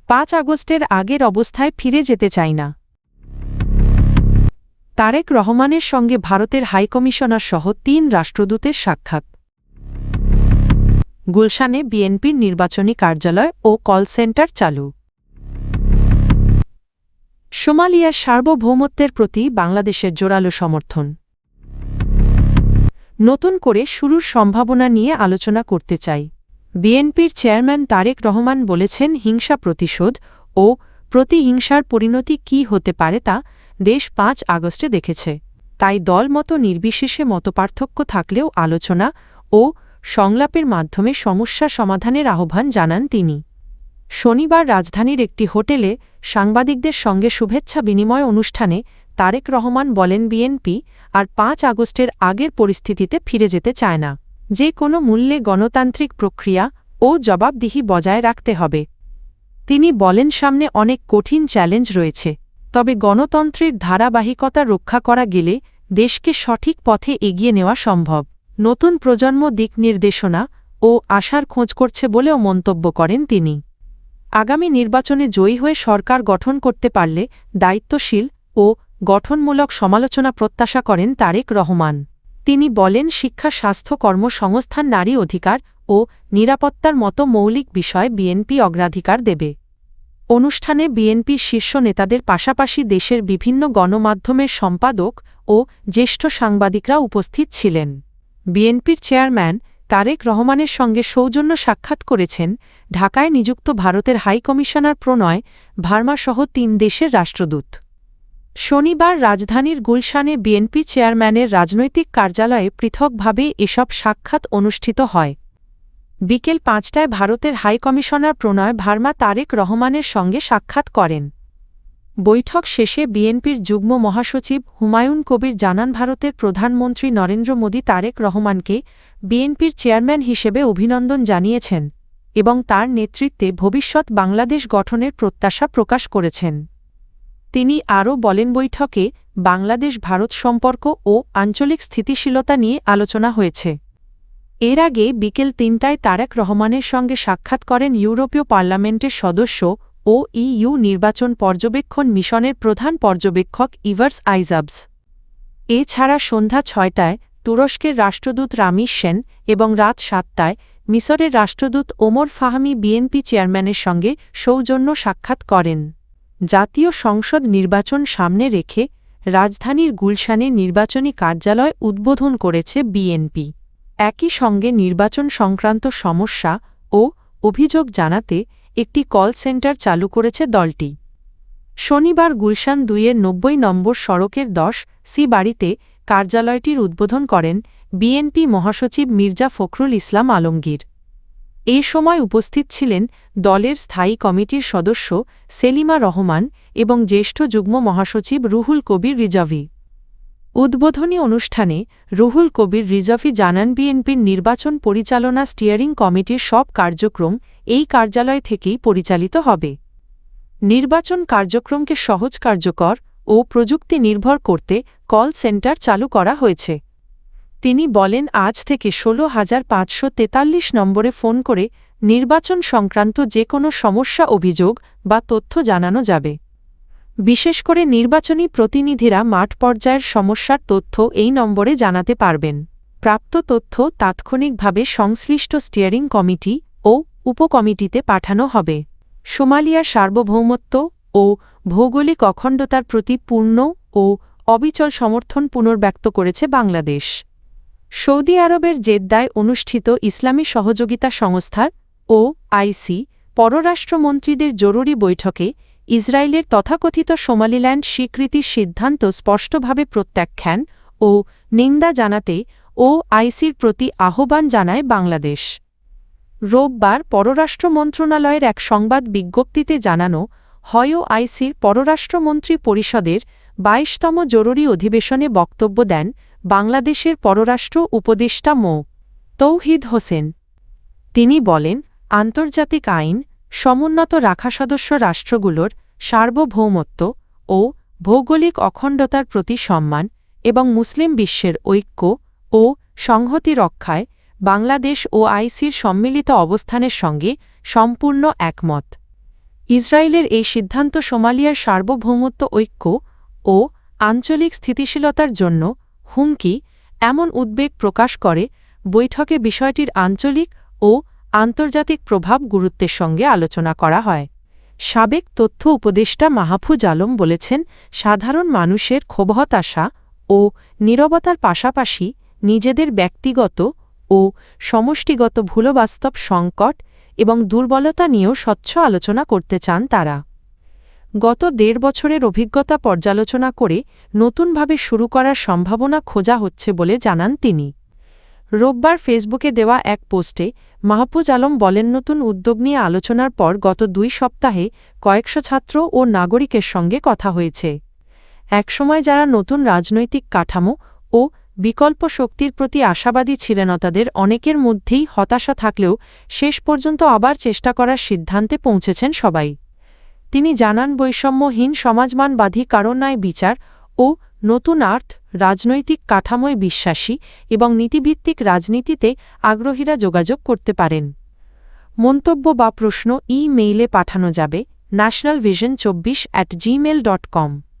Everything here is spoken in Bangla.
5 আগস্টের আগের অবস্থায় ফিরে যেতে চাই না। তারেক রহমানের সঙ্গে ভারতের হাইকমিশনার সহ 3 রাষ্ট্রদূতের সাক্ষাৎ। গুলশানে বিএনপির নির্বাচনী কার্যালয় ও কল সেন্টার চালু। সোমালিয়ার সার্বভৌমত্বের প্রতি বাংলাদেশের জোরালো সমর্থন। নতুন করে শুরুর সম্ভাবনা নিয়ে আলোচনা করতে চাই। বিএনপির চেয়ারম্যান তারেক রহমান বলেছেন, হিংসা প্রতিশোধ ও প্রতিহিংসার পরিণতি কী হতে পারে তা দেশ 5 আগস্টে দেখেছে। তাই দলমত নির্বিশেষে মতপার্থক্য থাকলেও আলোচনা ও সংলাপের মাধ্যমে সমস্যা সমাধানের আহ্বান জানান তিনি। শনিবার রাজধানীর একটি হোটেলে সাংবাদিকদের সঙ্গে শুভেচ্ছা বিনিময় অনুষ্ঠানে তারেক রহমান বলেন, বিএনপি আর 5 আগস্টের আগের পরিস্থিতিতে ফিরে যেতে চায় না। যে কোনো মূল্যে গণতান্ত্রিক প্রক্রিয়া ও জবাবদিহি বজায় রাখতে হবে। তিনি বলেন, সামনে অনেক কঠিন চ্যালেঞ্জ রয়েছে, তবে গণতন্ত্রের ধারাবাহিকতা রক্ষা করা গেলে দেশকে সঠিক পথে এগিয়ে নেওয়া সম্ভব। নতুন প্রজন্ম দিক নির্দেশনা ও আশার খোঁজ করছে বলেও মন্তব্য করেন তিনি। আগামী নির্বাচনে জয়ী হয়ে সরকার গঠন করতে পারলে দায়িত্বশীল ও গঠনমূলক সমালোচনা প্রত্যাশা করেন তারেক রহমান। তিনি বলেন, শিক্ষা, স্বাস্থ্য, কর্মসংস্থান, নারী অধিকার ও নিরাপত্তার মতো মৌলিক বিষয়ে বিএনপি অগ্রাধিকার দেবে। অনুষ্ঠানে বিএনপির শীর্ষ নেতাদের পাশাপাশি দেশের বিভিন্ন গণমাধ্যমের সম্পাদক ও জ্যেষ্ঠ সাংবাদিকরা উপস্থিত ছিলেন। বিএনপির চেয়ারম্যান তারেক রহমানের সঙ্গে সৌজন্য সাক্ষাৎ করেছেন ঢাকায় নিযুক্ত ভারতের হাইকমিশনার প্রণয় ভার্মাসহ 3 দেশের রাষ্ট্রদূত। শনিবার রাজধানীর গুলশানে বিএনপি চেয়ারম্যানের রাজনৈতিক কার্যালয়ে পৃথকভাবে এসব সাক্ষাৎ অনুষ্ঠিত হয়। বিকেল 5টায় ভারতের হাইকমিশনার প্রণয় ভার্মা তারেক রহমানের সঙ্গে সাক্ষাৎ করেন। বৈঠক শেষে বিএনপির যুগ্ম মহাসচিব হুমায়ুন কবির জানান, ভারতের প্রধানমন্ত্রী নরেন্দ্র মোদি তারেক রহমানকে বিএনপির চেয়ারম্যান হিসেবে অভিনন্দন জানিয়েছেন এবং তার নেতৃত্বে ভবিষ্যৎ বাংলাদেশ গঠনের প্রত্যাশা প্রকাশ করেছেন। তিনি আরও বলেন, বৈঠকে বাংলাদেশ ভারত সম্পর্ক ও আঞ্চলিক স্থিতিশীলতা নিয়ে আলোচনা হয়েছে। এর আগে বিকেল 3টায় তারেক রহমানের সঙ্গে সাক্ষাৎ করেন ইউরোপীয় পার্লামেন্টের সদস্য ও ইইউ নির্বাচন পর্যবেক্ষণ মিশনের প্রধান পর্যবেক্ষক ইভার্স আইজাবস। এছাড়া সন্ধ্যা 6টায় তুরস্কের রাষ্ট্রদূত রামিজ সেন এবং রাত 7টায় মিসরের রাষ্ট্রদূত ওমর ফাহমি বিএনপি চেয়ারম্যানের সঙ্গে সৌজন্য সাক্ষাৎ করেন। জাতীয় সংসদ নির্বাচন সামনে রেখে রাজধানীর গুলশানে নির্বাচনী কার্যালয় উদ্বোধন করেছে বিএনপি। একই সঙ্গে নির্বাচন সংক্রান্ত সমস্যা ও অভিযোগ জানাতে একটি কল সেন্টার চালু করেছে দলটি। শনিবার গুলশান 2-এর 90 নম্বর সড়কের 10 সি বাড়িতে কার্যালয়টির উদ্বোধন করেন বিএনপি মহাসচিব মির্জা ফখরুল ইসলাম আলমগীর। এ সময় উপস্থিত ছিলেন দলের স্থায়ী কমিটির সদস্য সেলিমা রহমান এবং জ্যেষ্ঠ যুগ্ম মহাসচিব রুহুল কবির রিজভী। উদ্বোধনী অনুষ্ঠানে রুহুল কবির রিজভী জানান, বিএনপির নির্বাচন পরিচালনা স্টিয়ারিং কমিটির সব কার্যক্রম এই কার্যালয় থেকেই পরিচালিত হবে। নির্বাচন কার্যক্রমকে সহজ, কার্যকর ও প্রযুক্তি নির্ভর করতে কল সেন্টার চালু করা হয়েছে। তিনি বলেন, আজ থেকে 16,543 নম্বরে ফোন করে নির্বাচন সংক্রান্ত যে কোনো সমস্যা, অভিযোগ বা তথ্য জানানো যাবে। বিশেষ করে নির্বাচনী প্রতিনিধিরা মাঠ পর্যায়ের সমস্যার তথ্য এই নম্বরে জানাতে পারবেন। প্রাপ্ত তথ্য তাৎক্ষণিকভাবে সংশ্লিষ্ট স্টিয়ারিং কমিটি ও উপকমিটিতে পাঠানো হবে। সোমালিয়ার সার্বভৌমত্ব ও ভৌগোলিক অখণ্ডতার প্রতি পূর্ণ ও অবিচল সমর্থন পুনর্ব্যক্ত করেছে বাংলাদেশ। সৌদি আরবের জেদ্দায় অনুষ্ঠিত ইসলামী সহযোগিতা সংস্থার OIC পররাষ্ট্রমন্ত্রীদের জরুরি বৈঠকে ইসরায়েলের তথাকথিত সোমালিল্যান্ড স্বীকৃতির সিদ্ধান্ত স্পষ্টভাবে প্রত্যাখ্যান ও নিন্দা জানাতে OICর প্রতি আহ্বান জানায় বাংলাদেশ। রোববার পররাষ্ট্র মন্ত্রণালয়ের এক সংবাদ বিজ্ঞপ্তিতে জানানো হয়, OICর পররাষ্ট্রমন্ত্রী পরিষদের 22তম জরুরি অধিবেশনে বক্তব্য দেন বাংলাদেশের পররাষ্ট্র উপদেষ্টা মো. তৌহিদ হোসেন। তিনি বলেন, আন্তর্জাতিক আইন সমুন্নত রাখা, সদস্য রাষ্ট্রগুলোর সার্বভৌমত্ব ও ভৌগোলিক অখণ্ডতার প্রতি সম্মান এবং মুসলিম বিশ্বের ঐক্য ও সংহতি রক্ষায় বাংলাদেশ OICর সম্মিলিত অবস্থানের সঙ্গে সম্পূর্ণ একমত। ইসরায়েলের এই সিদ্ধান্ত সোমালিয়ার সার্বভৌমত্ব ঐক্য ও আঞ্চলিক স্থিতিশীলতার জন্য হুমকি এমন উদ্বেগ প্রকাশ করে বৈঠকে বিষয়টির আঞ্চলিক ও আন্তর্জাতিক প্রভাব গুরুত্বের সঙ্গে আলোচনা করা হয়। সাবেক তথ্য উপদেষ্টা মাহফুজ আলম বলেছেন, সাধারণ মানুষের ক্ষোভ হতাশা ও নীরবতার পাশাপাশি নিজেদের ব্যক্তিগত ও সমষ্টিগত ভুলবাস্তব সংকট এবং দুর্বলতা নিয়েও স্বচ্ছ আলোচনা করতে চান তারা। গত ১.৫ বছরের অভিজ্ঞতা পর্যালোচনা করে নতুনভাবে শুরু করার সম্ভাবনা খোঁজা হচ্ছে বলে জানান তিনি। রোববার ফেসবুকে দেওয়া এক পোস্টে মাহফুজ আলম বলেন, নতুন উদ্যোগ নিয়ে আলোচনার পর গত ২ সপ্তাহে কয়েকশো ছাত্র ও নাগরিকের সঙ্গে কথা হয়েছে। একসময় যারা নতুন রাজনৈতিক কাঠামো ও বিকল্প শক্তির প্রতি আশাবাদী ছিলেন, তাদের অনেকের মধ্যেই হতাশা থাকলেও শেষ পর্যন্ত আবার চেষ্টা করার সিদ্ধান্তে পৌঁছেছেন সবাই। তিনি জানান, বৈষম্যহীন সমাজমানবাদী কারণ ন্যায় বিচার ও নতুন রাজনৈতিক কাঠামোয় বিশ্বাসী এবং নীতিভিত্তিক রাজনীতিতে আগ্রহীরা যোগাযোগ করতে পারেন। মন্তব্য বা প্রশ্ন ই-মেইলে পাঠানো যাবে nationalvision24@gmail.com।